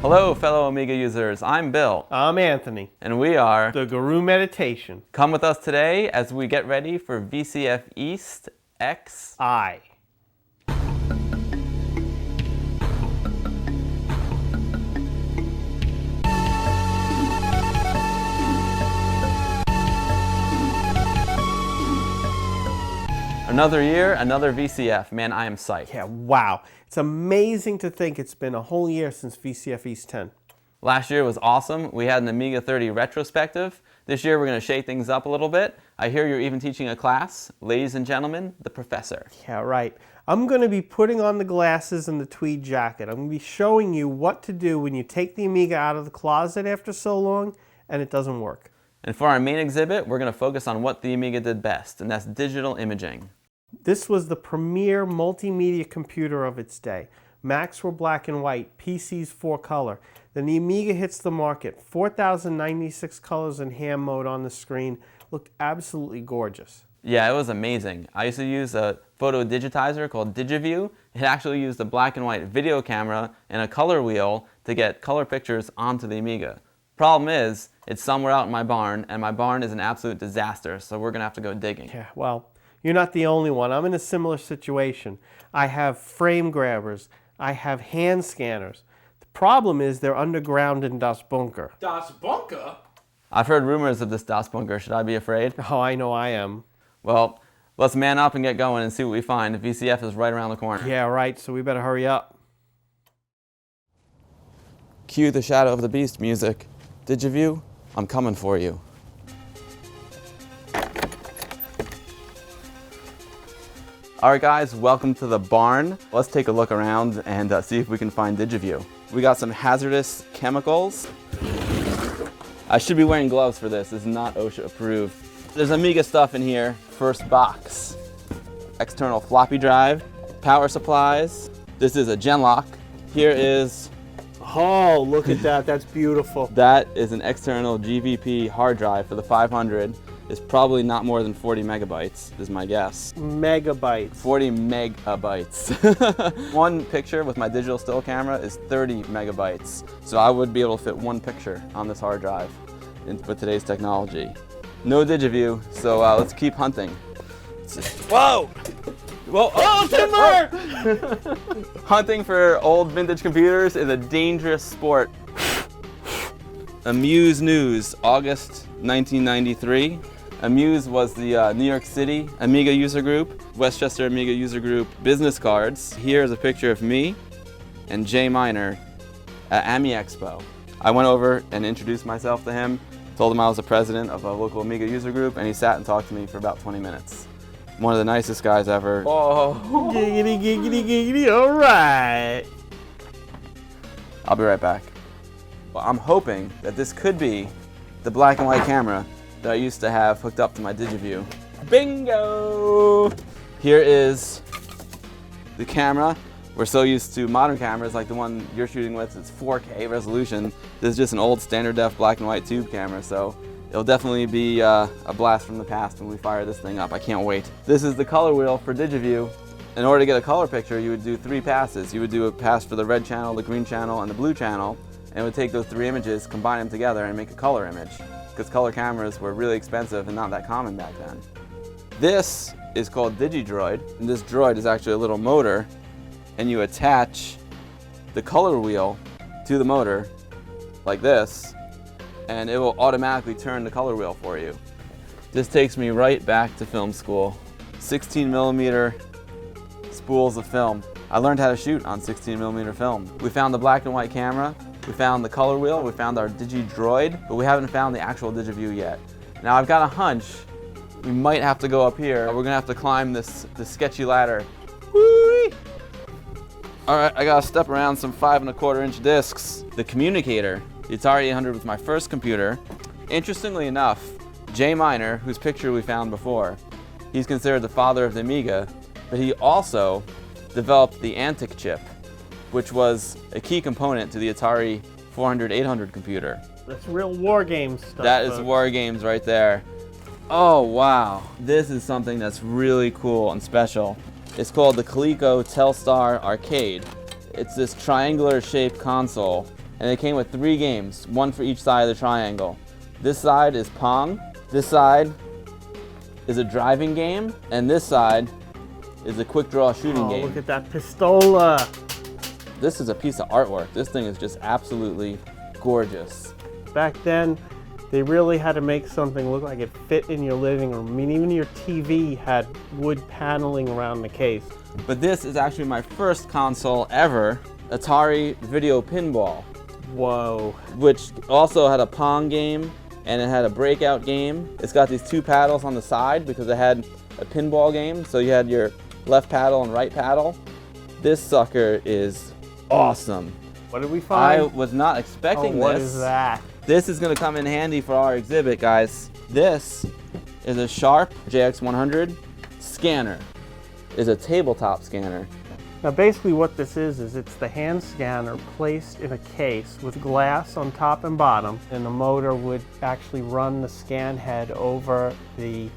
Hello, fellow Amiga users. I'm Bill. I'm Anthony. And we are The Guru Meditation. Come with us today as we get ready for VCF East XI. Another year, another VCF. Man, I am psyched. Yeah, wow. It's amazing to think it's been a whole year since VCF East 10. Last year was awesome. We had an Amiga 30 retrospective. This year we're going to shake things up a little bit. I hear you're even teaching a class. Ladies and gentlemen, the professor. Yeah, right. I'm going to be putting on the glasses and the tweed jacket. I'm going to be showing you what to do when you take the Amiga out of the closet after so long and it doesn't work. And for our main exhibit, we're going to focus on what the Amiga did best, and that's digital imaging. This was the premier multimedia computer of its day. Macs were black and white, PCs 4-color. Then the Amiga hits the market. 4,096 colors in ham mode on the screen. Looked absolutely gorgeous. Yeah, it was amazing. I used to use a photo digitizer called DigiView. It actually used a black and white video camera and a color wheel to get color pictures onto the Amiga. Problem is, it's somewhere out in my barn, and my barn is an absolute disaster, so we're going to have to go digging. Yeah, well, you're not the only one. I'm in a similar situation. I have frame grabbers. I have hand scanners. The problem is they're underground in Das Bunker. Das Bunker? I've heard rumors of this Das Bunker. Should I be afraid? Oh, I know I am. Well, let's man up and get going and see what we find. VCF is right around the corner. Yeah, right, so we better hurry up. Cue the Shadow of the Beast music. DigiView, I'm coming for you. Alright guys, welcome to the barn. Let's take a look around and see if we can find DigiView. We got some hazardous chemicals. I should be wearing gloves for this. This is not OSHA approved. There's Amiga stuff in here. First box. External floppy drive. Power supplies. This is a Genlock. Here is... Oh, look at that. That's beautiful. That is an external GVP hard drive for the 500. It's probably not more than 40 megabytes, is my guess. Megabytes. 40 megabytes. One picture with my digital still camera is 30 megabytes. So I would be able to fit one picture on this hard drive with today's technology. No DigiView, so let's keep hunting. Whoa! Whoa! Oh, timber! Hunting for old vintage computers is a dangerous sport. Amuse News, August 1993. Amuse was the New York City Amiga user group, Westchester Amiga user group business cards. Here's a picture of me and Jay Miner at AMI Expo. I went over and introduced myself to him, told him I was the president of a local Amiga user group, and he sat and talked to me for about 20 minutes. One of the nicest guys ever. Oh, giggity, giggity, giggity, all right. I'll be right back. Well, I'm hoping that this could be the black and white camera that I used to have hooked up to my DigiView. Bingo! Here is the camera. We're so used to modern cameras like the one you're shooting with. It's 4K resolution. This is just an old standard def black and white tube camera, so it'll definitely be a blast from the past when we fire this thing up. I can't wait. This is the color wheel for DigiView. In order to get a color picture, you would do 3 passes. You would do a pass for the red channel, the green channel, and the blue channel, and it would take those 3 images, combine them together, and make a color image. Because color cameras were really expensive and not that common back then. This is called DigiDroid, and this droid is actually a little motor, and you attach the color wheel to the motor like this, and it will automatically turn the color wheel for you. This takes me right back to film school. 16mm spools of film. I learned how to shoot on 16mm film. We found the black and white camera, we found the color wheel, we found our DigiDroid, but we haven't found the actual DigiView yet. Now I've got a hunch we might have to go up here. We're gonna have to climb this sketchy ladder. Whee! All right, I gotta step around some 5¼ discs. The communicator, the Atari 800 was my first computer. Interestingly enough, Jay Miner, whose picture we found before, he's considered the father of the Amiga, but he also developed the Antic chip, which was a key component to the Atari 400-800 computer. That's real war game stuff. That is war games right there. Oh wow, this is something that's really cool and special. It's called the Coleco Telstar Arcade. It's this triangular shaped console and it came with 3 games, 1 for each side of the triangle. This side is Pong, this side is a driving game, and this side is a quick draw shooting game. Look at that pistola. This is a piece of artwork. This thing is just absolutely gorgeous. Back then, they really had to make something look like it fit in your living room. I mean, even your TV had wood paneling around the case. But this is actually my first console ever, Atari Video Pinball, Whoa. which also had a Pong game and it had a breakout game. It's got these 2 paddles on the side because it had a pinball game, so you had your left paddle and right paddle. This sucker is awesome. What did we find? I was not expecting this. What is that? This is going to come in handy for our exhibit, guys. This is a Sharp JX100 scanner. It's a tabletop scanner. Now basically what this is it's the hand scanner placed in a case with glass on top and bottom, and the motor would actually run the scan head over the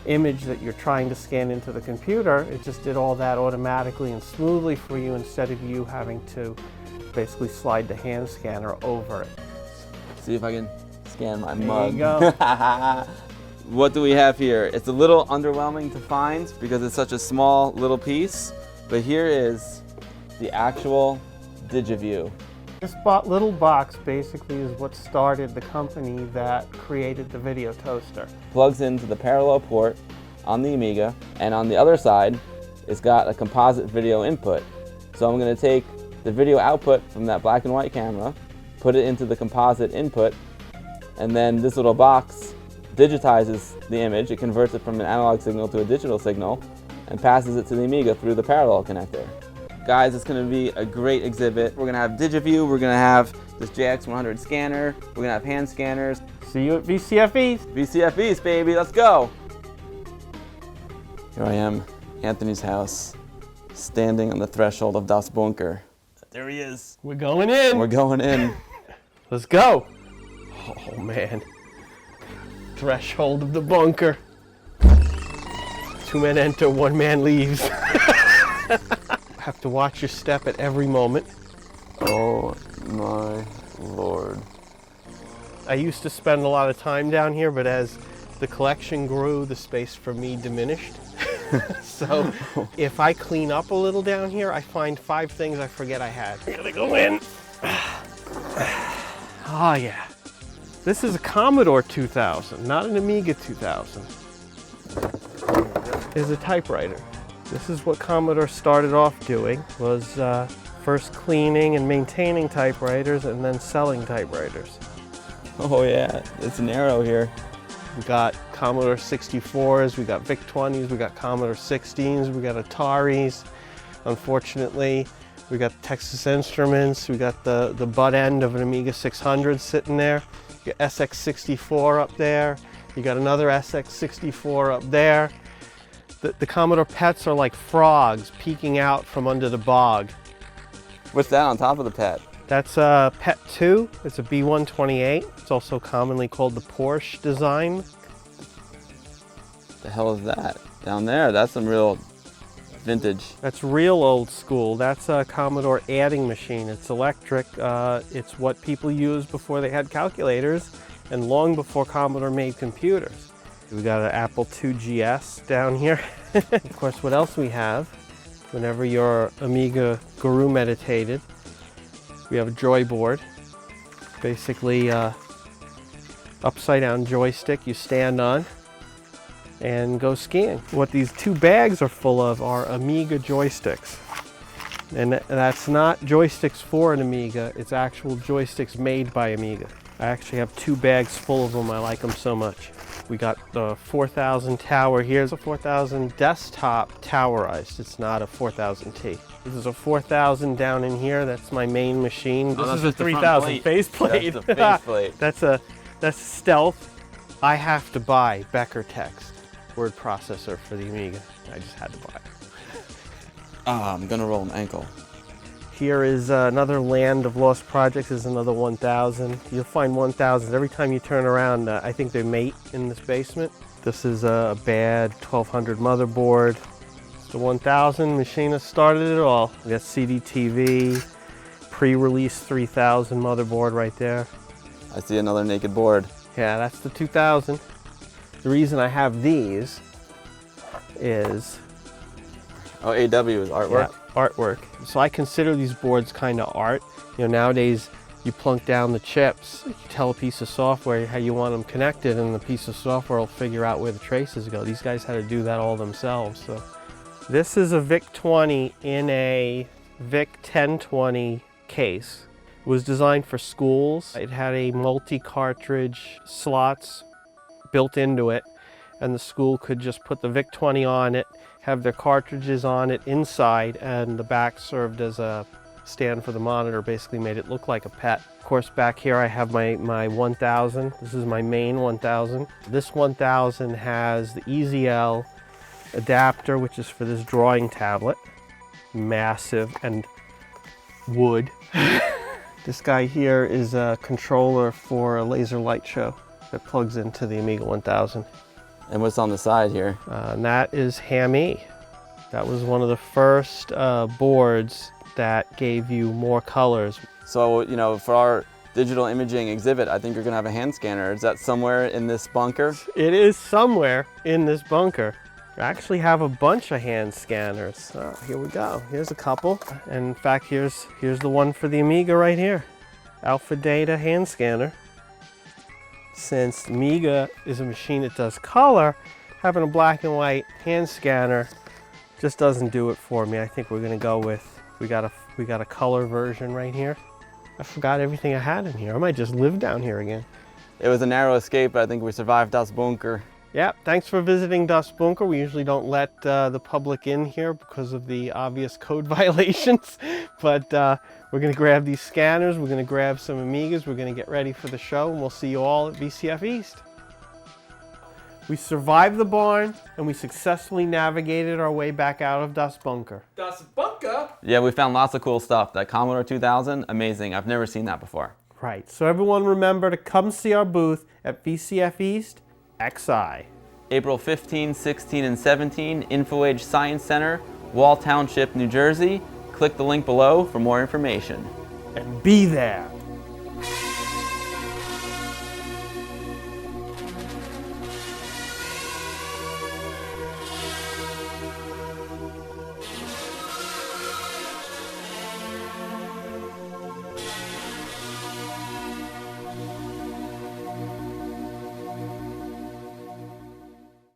image that you're trying to scan into the computer. It just did all that automatically and smoothly for you instead of you having to basically slide the hand scanner over it. See if I can scan my There mug. you go. What do we have here? It's a little underwhelming to find because it's such a small little piece, but here is the actual DigiView. This little box basically is what started the company that created the video toaster. Plugs into the parallel port on the Amiga, and on the other side, it's got a composite video input. So I'm going to take the video output from that black and white camera, put it into the composite input, and then this little box digitizes the image. It converts it from an analog signal to a digital signal and passes it to the Amiga through the parallel connector. Guys, it's going to be a great exhibit. We're going to have DigiView, we're going to have this JX100 scanner, we're going to have hand scanners. See you at VCFEs. VCFEs, baby, let's go! Here I am, Anthony's house, standing on the threshold of Das Bunker. There he is. We're going in. We're going in. Let's go. Oh man. Threshold of the bunker. 2 men enter, 1 man leaves. Have to watch your step at every moment. Oh my Lord. I used to spend a lot of time down here, but as the collection grew, the space for me diminished. So if I clean up a little down here, I find 5 things I forget I had. I gotta go in. Oh yeah. This is a Commodore 2000, not an Amiga 2000. It's a typewriter. This is what Commodore started off doing, was first cleaning and maintaining typewriters and then selling typewriters. Oh yeah, it's an arrow here. We got Commodore 64s, we got VIC-20s, we got Commodore 16s, we got Ataris. Unfortunately, we got Texas Instruments, we got the butt end of an Amiga 600 sitting there. You got SX64 up there, you got another SX64 up there. The Commodore PETs are like frogs peeking out from under the bog. What's that on top of the pet? That's a PET 2, it's a B128. It's also commonly called the Porsche design. The hell is that? Down there, that's some real vintage. That's real old school. That's a Commodore adding machine. It's electric. It's what people used before they had calculators and long before Commodore made computers. We got an Apple II GS down here. Of course, what else we have, whenever your Amiga guru meditated, we have a Joy board. Basically, upside down joystick you stand on and go skiing. What these 2 bags are full of are Amiga joysticks. And that's not joysticks for an Amiga, it's actual joysticks made by Amiga. I actually have 2 bags full of them, I like them so much. We got the 4000 tower here. It's a 4000 desktop towerized. It's not a 4000T. This is a 4000 down in here. That's my main machine. This is a 3000 faceplate. That's the faceplate. That's stealth. I have to buy Becker Text word processor for the Amiga. I just had to buy it. Ah, I'm gonna roll an ankle. Here is another Land of Lost Projects. Is another 1000. You'll find 1000s every time you turn around. I think they mate in this basement. This is a bad 1200 motherboard. The 1000 machinist started it all. We got CDTV, pre-release 3000 motherboard right there. I see another naked board. Yeah, that's the 2000. The reason I have these is Oh, AW is artwork? yeah, artwork. So I consider these boards kind of art. You know, nowadays you plunk down the chips, you tell a piece of software how you want them connected, and the piece of software will figure out where the traces go. These guys had to do that all themselves. So this is a VIC-20 in a VIC-1020 case. It was designed for schools. It had a multi-cartridge slots built into it, and the school could just put the VIC-20 on it, have their cartridges on it inside, and the back served as a stand for the monitor, basically made it look like a pet. Of course, back here I have my 1000. This is my main 1000. This 1000 has the EZL adapter, which is for this drawing tablet. Massive and wood. This guy here is a controller for a laser light show that plugs into the Amiga 1000. And what's on the side here? And that is Ham-E. That was one of the first boards that gave you more colors. So, you know, for our digital imaging exhibit, I think you're gonna have a hand scanner. Is that somewhere in this bunker? It is somewhere in this bunker. I actually have a bunch of hand scanners. Oh, here we go. Here's a couple. And in fact, here's the one for the Amiga right here. Alpha Data hand scanner. Since Amiga is a machine that does color, having a black and white hand scanner just doesn't do it for me. I think we're gonna go with, we got a color version right here. I forgot everything I had in here. I might just live down here again. It was a narrow escape, but I think we survived Das Bunker. Yeah, thanks for visiting Das Bunker. We usually don't let the public in here because of the obvious code violations, but we're gonna grab these scanners, we're gonna grab some Amigas, we're gonna get ready for the show, and we'll see you all at VCF East. We survived the barn, and we successfully navigated our way back out of Das Bunker. Das Bunker? Yeah, we found lots of cool stuff. That Commodore 2000, amazing. I've never seen that before. Right, so everyone remember to come see our booth at VCF East XI. April 15, 16, and 17, InfoAge Science Center, Wall Township, New Jersey. Click the link below for more information. And be there.